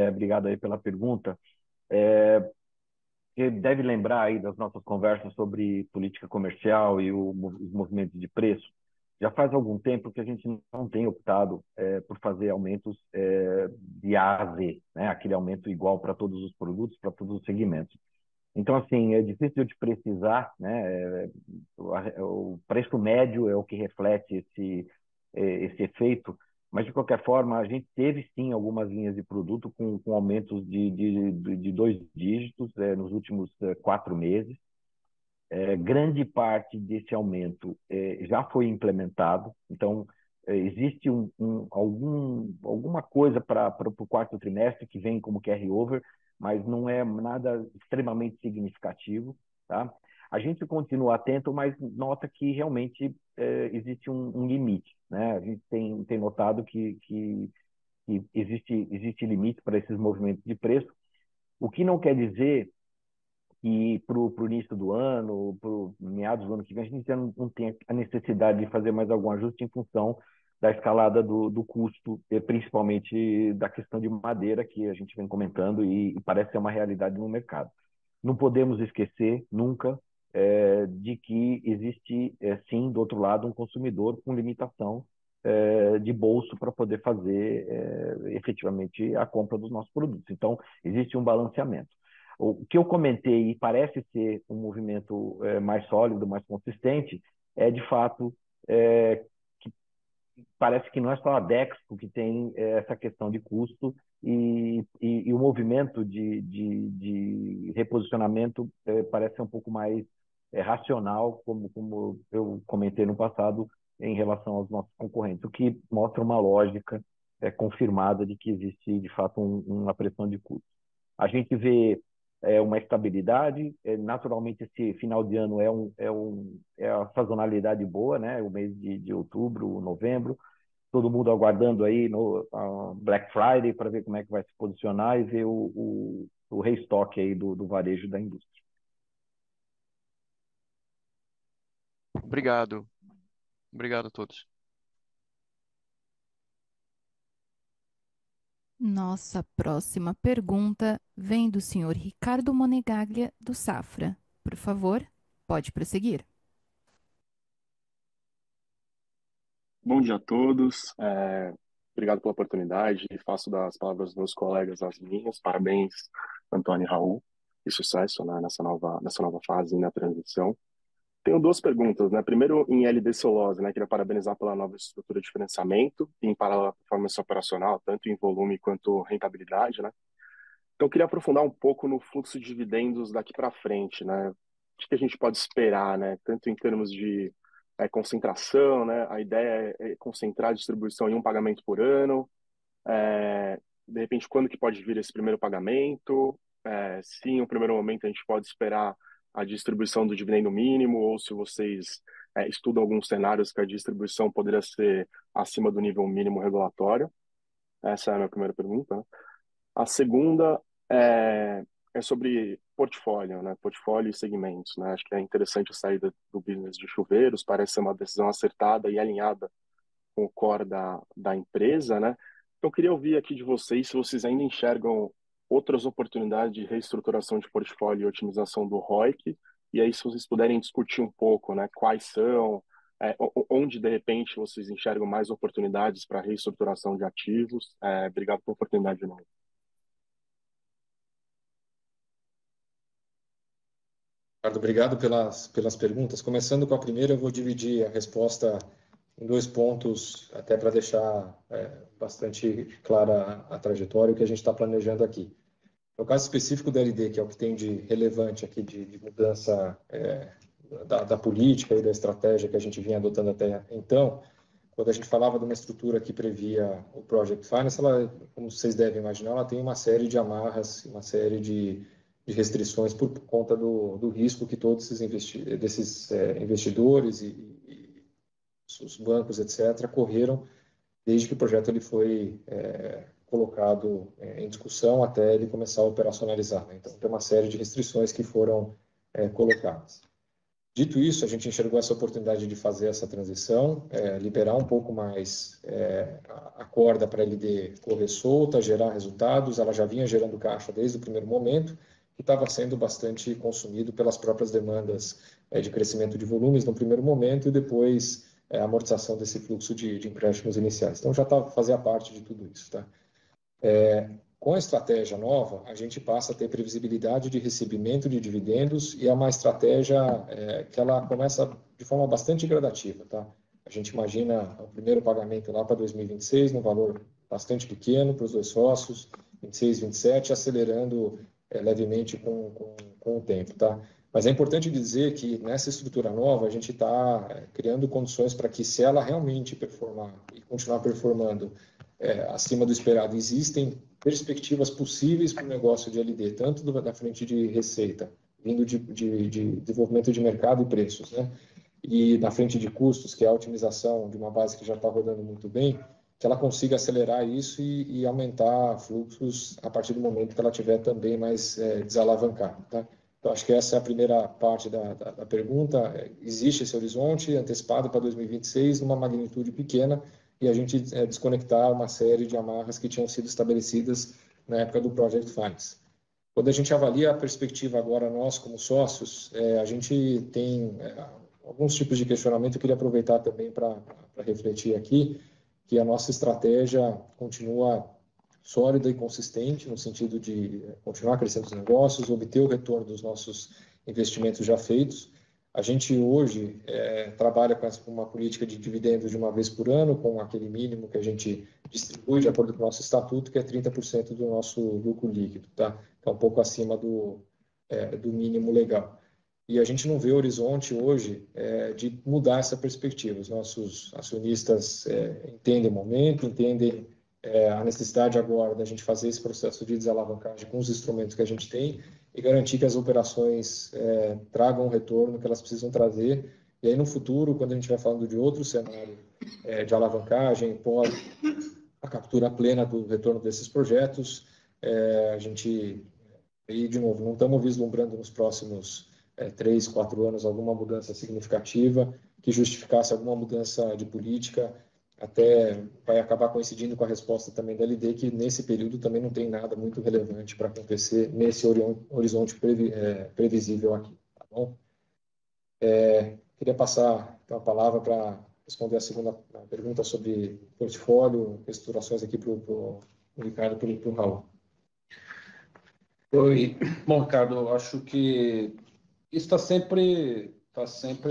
Obrigado aí pela pergunta. Você deve lembrar aí das nossas conversas sobre política comercial e os movimentos de preço. Já faz algum tempo que a gente não tem optado por fazer aumentos de A a Z, né? Aquele aumento igual para todos os produtos, para todos os segmentos. Então, assim, é difícil de precisar, né? O preço médio é o que reflete esse efeito, mas, de qualquer forma, a gente teve, sim, algumas linhas de produto com aumentos de 2 dígitos nos últimos 4 meses. Grande parte desse aumento já foi implementado, então, existe alguma coisa para o quarto trimestre que vem como carry-over, mas não é nada extremamente significativo, tá? A gente continua atento, mas nota que realmente existe um limite, né? A gente tem notado que existe limite para esses movimentos de preço, o que não quer dizer que para o início do ano, para meados do ano que vem, a gente já não tem a necessidade de fazer mais algum ajuste em função da escalada do custo, principalmente da questão de madeira, que a gente vem comentando e parece ser uma realidade no mercado. Não podemos esquecer nunca de que existe, sim, do outro lado, um consumidor com limitação de bolso para poder fazer efetivamente a compra dos nossos produtos. Então, existe um balanceamento. O que eu comentei e parece ser um movimento mais sólido, mais consistente, é de fato que parece que não é só a Dexco que tem essa questão de custo e o movimento de reposicionamento parece ser um pouco mais racional, como eu comentei no passado, em relação aos nossos concorrentes, o que mostra uma lógica confirmada de que existe, de fato, uma pressão de custo. A gente vê uma estabilidade, naturalmente esse final de ano é a sazonalidade boa, né? O mês de outubro, novembro, todo mundo aguardando aí no Black Friday para ver como é que vai se posicionar e ver o restock aí do varejo da indústria. Obrigado. Obrigado a todos. Nossa próxima pergunta vem do senhor Ricardo Monegaglia, do Safra. Por favor, pode prosseguir. Bom dia a todos. Obrigado pela oportunidade. Faço das palavras dos meus colegas as minhas. Parabéns, Antônio e Raul, e sucesso, né, nessa nova fase na transição. Tenho duas perguntas, né? Primeiro, em LD Celulose, né? Queria parabenizar pela nova estrutura de financiamento e em paralelo à performance operacional, tanto em volume quanto rentabilidade, né? Então, eu queria aprofundar um pouco no fluxo de dividendos daqui para frente, né? O que a gente pode esperar, né? Tanto em termos de concentração, né? A ideia é concentrar a distribuição em um pagamento por ano. De repente, quando que pode vir esse primeiro pagamento? Se em um primeiro momento a gente pode esperar a distribuição do dividendo mínimo, ou se vocês estudam alguns cenários que a distribuição poderia ser acima do nível mínimo regulatório. Essa é a minha primeira pergunta, né? A segunda é sobre portfólio, né? Portfólio e segmentos, né? Acho que é interessante a saída do business de chuveiros, parece ser uma decisão acertada e alinhada com o core da empresa, né? Então, eu queria ouvir aqui de vocês se vocês ainda enxergam outras oportunidades de reestruturação de portfólio e otimização do ROIC, e aí se vocês puderem discutir um pouco, né? Quais são, onde de repente vocês enxergam mais oportunidades para reestruturação de ativos. Obrigado pela oportunidade de novo. Ricardo, obrigado pelas perguntas. Começando com a primeira, eu vou dividir a resposta em dois pontos, até para deixar bastante clara a trajetória e o que a gente está planejando aqui. No caso específico da LD, que é o que tem de relevante aqui de mudança da política e da estratégia que a gente vinha adotando até então, quando a gente falava de uma estrutura que previa o Project Finance, ela, como vocês devem imaginar, ela tem uma série de amarras, uma série de restrições por conta do risco que todos desses investidores e os bancos, etc., correram desde que o projeto ele foi colocado em discussão até ele começar a operacionalizar, né? Então, tem uma série de restrições que foram colocadas. Dito isso, a gente enxergou essa oportunidade de fazer essa transição, liberar um pouco mais a corda para a LD correr solta, gerar resultados. Ela já vinha gerando caixa desde o primeiro momento, que estava sendo bastante consumido pelas próprias demandas de crescimento de volumes no primeiro momento e depois a amortização desse fluxo de empréstimos iniciais. Então, já fazia parte de tudo isso, tá? Com a estratégia nova, a gente passa a ter previsibilidade de recebimento de dividendos e é uma estratégia que ela começa de forma bastante gradativa, tá? A gente imagina o primeiro pagamento lá para 2026, num valor bastante pequeno para os dois sócios, 26, 27, acelerando levemente com o tempo, tá? Mas é importante dizer que nessa estrutura nova a gente está criando condições para que, se ela realmente performar e continuar performando acima do esperado, existem perspectivas possíveis para o negócio de LD, tanto da frente de receita vindo de desenvolvimento de mercado e preços, né? E na frente de custos, que é a otimização de uma base que já está rodando muito bem, que ela consiga acelerar isso e aumentar fluxos a partir do momento que ela tiver também mais desalavancada, tá? Então, acho que essa é a primeira parte da pergunta. Existe esse horizonte antecipado para 2026, numa magnitude pequena, e a gente desconectar uma série de amarras que tinham sido estabelecidas na época do Project Finance. Quando a gente avalia a perspectiva agora, nós como sócios, a gente tem alguns tipos de questionamento. Eu queria aproveitar também para refletir aqui que a nossa estratégia continua sólida e consistente, no sentido de continuar crescendo os negócios, obter o retorno dos nossos investimentos já feitos. A gente hoje trabalha com uma política de dividendos de uma vez por ano, com aquele mínimo que a gente distribui de acordo com o nosso estatuto, que é 30% do nosso lucro líquido, tá? É um pouco acima do mínimo legal. E a gente não vê horizonte hoje de mudar essa perspectiva. Os nossos acionistas entendem o momento, entendem a necessidade agora da gente fazer esse processo de desalavancagem com os instrumentos que a gente tem e garantir que as operações tragam o retorno que elas precisam trazer. E aí, no futuro, quando a gente vai falando de outro cenário de alavancagem, pós a captura plena do retorno desses projetos, a gente, e de novo, não estamos vislumbrando nos próximos 3, 4 anos alguma mudança significativa que justificasse alguma mudança de política. Até vai acabar coincidindo com a resposta também da LD, que nesse período também não tem nada muito relevante para acontecer nesse horizonte previsível aqui, tá bom? Queria passar então, a palavra para responder a segunda pergunta sobre portfólio, reestruturações aqui para o Ricardo e para o Raul. Oi. Bom, Ricardo, eu acho que isso está sempre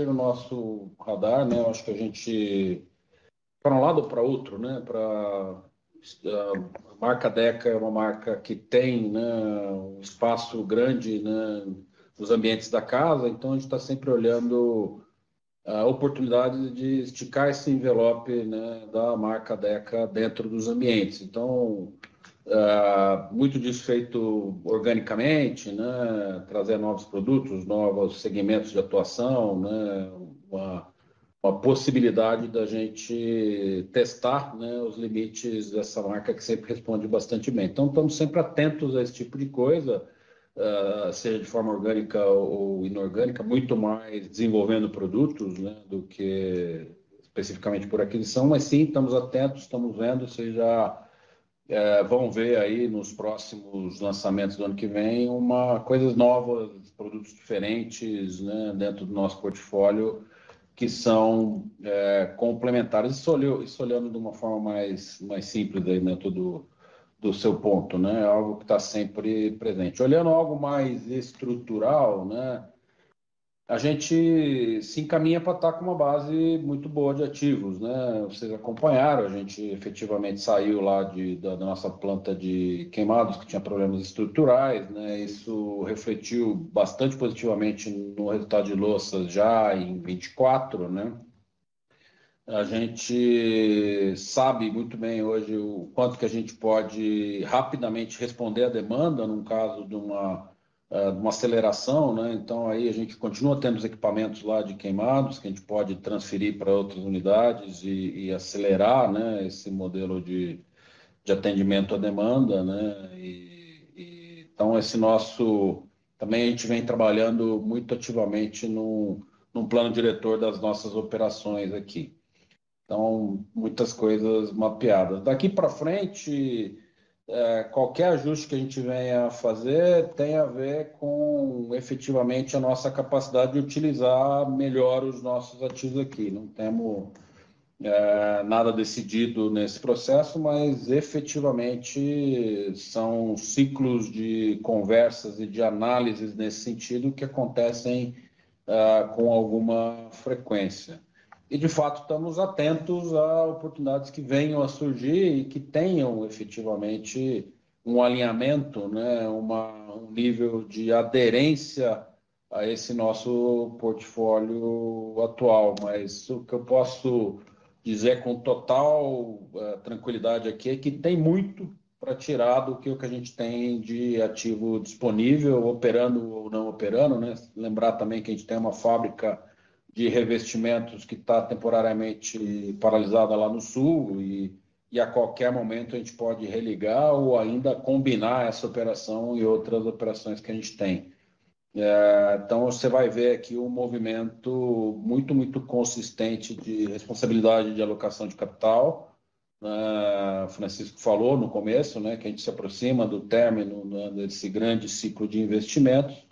no nosso radar, né? Eu acho que a gente, para um lado ou para outro, né? A marca Deca é uma marca que tem, né, um espaço grande, né, nos ambientes da casa, então a gente está sempre olhando a oportunidade de esticar esse envelope, né, da marca Deca dentro dos ambientes. Então, muito disso feito organicamente, né, trazer novos produtos, novos segmentos de atuação, né, uma possibilidade da gente testar, né, os limites dessa marca que sempre responde bastante bem. Então, estamos sempre atentos a esse tipo de coisa, seja de forma orgânica ou inorgânica, muito mais desenvolvendo produtos, né, do que especificamente por aquisição, mas sim, estamos atentos, estamos vendo, seja vão ver aí nos próximos lançamentos do ano que vem coisas novas, produtos diferentes, né, dentro do nosso portfólio que são complementares. Isso olhando de uma forma mais simples aí dentro do seu ponto, né? Algo que está sempre presente. Olhando algo mais estrutural, né? A gente se encaminha para estar com uma base muito boa de ativos, né? Vocês acompanharam, a gente efetivamente saiu lá da nossa planta de queimados, que tinha problemas estruturais, né? Isso refletiu bastante positivamente no resultado de Louças já em 24, né? A gente sabe muito bem hoje o quanto que a gente pode rapidamente responder à demanda num caso de uma aceleração, né? Então aí a gente continua tendo os equipamentos lá de queimados que a gente pode transferir para outras unidades e acelerar, né, esse modelo de atendimento à demanda, né? Então esse nosso também a gente vem trabalhando muito ativamente num plano diretor das nossas operações aqui. Então, muitas coisas mapeadas. Daqui para frente, qualquer ajuste que a gente venha a fazer tem a ver com efetivamente a nossa capacidade de utilizar melhor os nossos ativos aqui. Não temos nada decidido nesse processo, mas efetivamente são ciclos de conversas e de análises nesse sentido que acontecem com alguma frequência. E, de fato, estamos atentos a oportunidades que venham a surgir e que tenham efetivamente um alinhamento, né, um nível de aderência a esse nosso portfólio atual. Mas o que eu posso dizer com total tranquilidade aqui é que tem muito para tirar do que o que a gente tem de ativo disponível, operando ou não operando, né? Lembrar também que a gente tem uma fábrica de revestimentos que está temporariamente paralisada lá no sul e a qualquer momento a gente pode religar ou ainda combinar essa operação e outras operações que a gente tem. Então, você vai ver aqui um movimento muito, muito consistente de responsabilidade de alocação de capital. O Francisco falou no começo, né, que a gente se aproxima do término, né, desse grande ciclo de investimentos,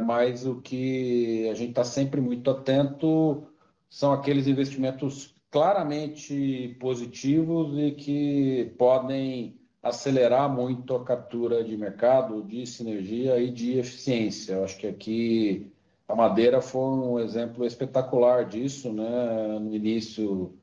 mas o que a gente está sempre muito atento são aqueles investimentos claramente positivos e que podem acelerar muito a captura de mercado, de sinergia e de eficiência. Eu acho que aqui a Madeira foi um exemplo espetacular disso, né? No início,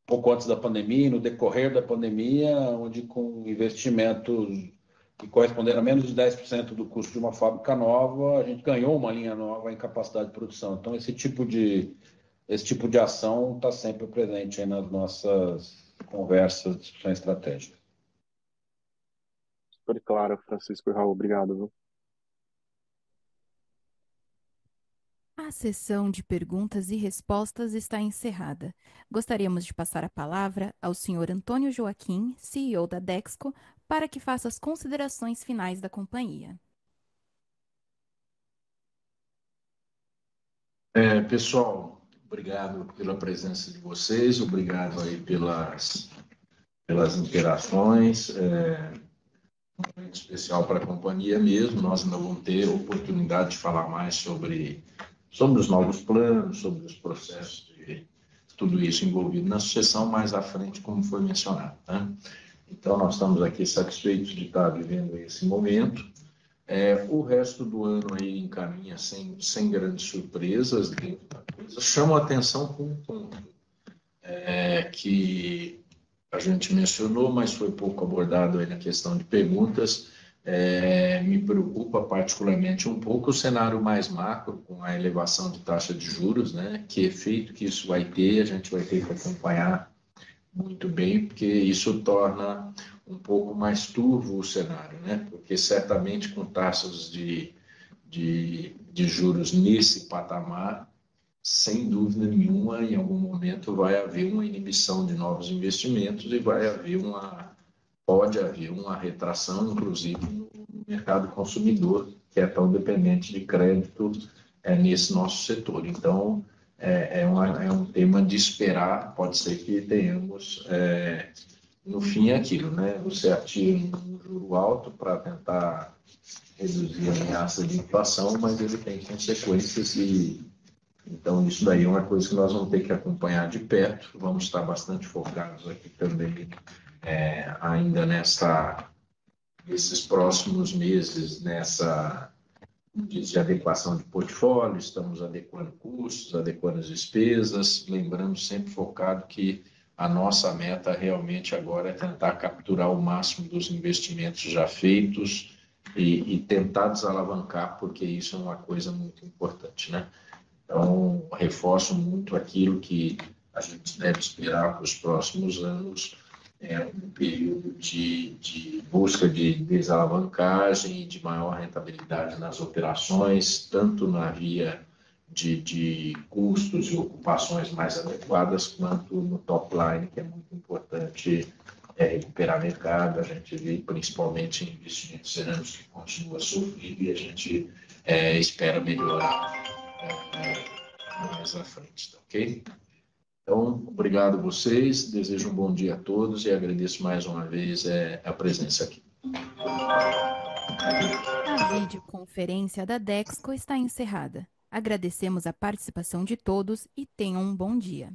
pouco antes da pandemia, no decorrer da pandemia, onde com investimentos que corresponderam a menos de 10% do custo de uma fábrica nova, a gente ganhou uma linha nova em capacidade de produção. Então, esse tipo de ação está sempre presente aí nas nossas conversas, discussões estratégicas. Super claro, Francisco e Raul. Obrigado, viu? A sessão de perguntas e respostas está encerrada. Gostaríamos de passar a palavra ao senhor Antônio Joaquim, CEO da Dexco, para que faça as considerações finais da companhia. Pessoal, obrigado pela presença de vocês, obrigado aí pelas interações, um momento especial para a companhia mesmo. Nós ainda vamos ter oportunidade de falar mais sobre os novos planos, sobre os processos de tudo isso envolvido na sucessão mais à frente, como foi mencionado, né? Então, nós estamos aqui satisfeitos de estar vivendo esse momento. O resto do ano aí encaminha sem grandes surpresas. Chama a atenção com um ponto que a gente mencionou, mas foi pouco abordado aí na questão de perguntas. Me preocupa particularmente um pouco o cenário mais macro, com a elevação de taxa de juros, né? Que efeito que isso vai ter, a gente vai ter que acompanhar muito bem, porque isso torna um pouco mais turvo o cenário, né? Porque certamente com taxas de juros nesse patamar, sem dúvida nenhuma, em algum momento vai haver uma inibição de novos investimentos e pode haver uma retração, inclusive, no mercado consumidor, que é tão dependente de crédito nesse nosso setor. Então, é um tema de esperar. Pode ser que tenhamos, no fim, aquilo, né? Você atira um juro alto para tentar reduzir a ameaça de inflação, mas ele tem consequências então isso daí é uma coisa que nós vamos ter que acompanhar de perto. Vamos estar bastante focados aqui também, ainda nesses próximos meses, de adequação de portfólio. Estamos adequando custos, adequando as despesas, lembrando sempre focado que a nossa meta realmente agora é tentar capturar o máximo dos investimentos já feitos e tentar desalavancar, porque isso é uma coisa muito importante, né? Então, reforço muito aquilo que a gente deve esperar para os próximos anos, um período de busca de desalavancagem e de maior rentabilidade nas operações, tanto na via de custos e ocupações mais adequadas, quanto no top line, que é muito importante recuperar mercado. A gente vê principalmente em investimentos cerâmicos que continua sofrido e a gente espera melhorar mais à frente, tá ok? Então, obrigado a vocês, desejo um bom dia a todos e agradeço mais uma vez a presença aqui. A videoconferência da Dexco está encerrada. Agradecemos a participação de todos e tenham um bom dia.